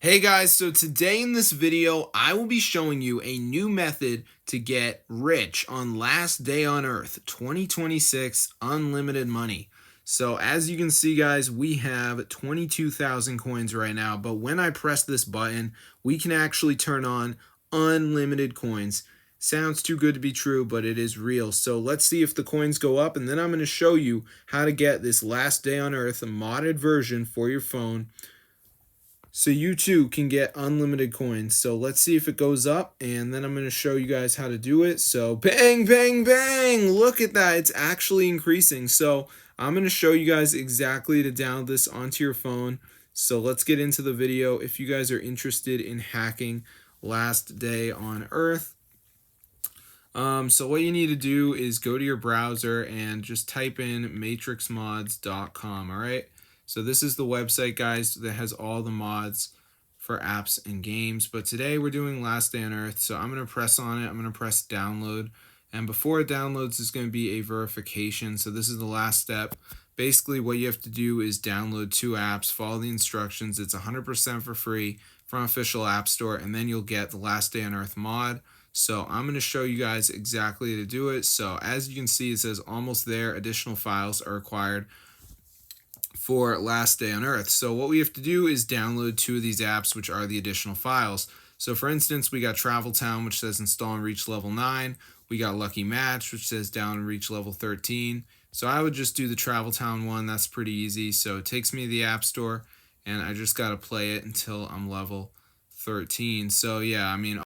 Hey guys, so today in this video, I will be showing you a new method to get rich on last day on earth, 2026 unlimited money. So as you can see guys, we have 22,000 coins right now, but when I press this button, we can actually turn on unlimited coins. Sounds too good to be true, but it is real. So let's see if the coins go up, and then I'm going to show you how to get this last day on earth, a modded version for your phone, so you too can get unlimited coins. So let's see if it goes up, and then I'm going to show you guys how to do it. So bang, bang, bang, look at that, it's actually increasing. So I'm going to show you guys exactly to download this onto your phone. So let's get into the video. If you guys are interested in hacking last day on earth, so what you need to do is go to your browser and just type in matrixmods.com. All right, so this is the website, guys, that has all the mods for apps and games. But today we're doing last day on earth, so I'm going to press on it. I'm going to press download, and before it downloads is going to be a verification. So this is the last step. Basically what you have to do is download 2 apps, follow the instructions. It's 100% for free from official app store, and then you'll get the last day on earth mod. So I'm going to show you guys exactly to do it. So as you can see, it says almost there. Additional files are required for last day on earth. So what we have to do is download 2 of these apps, which are the additional files. So for instance, we got Travel Town, which says install and reach level 9. We got Lucky Match, which says down and reach level 13. So I would just do the Travel Town one. That's pretty easy. So it takes me to the App Store, and I just got to play it until I'm level 13. So yeah, I mean,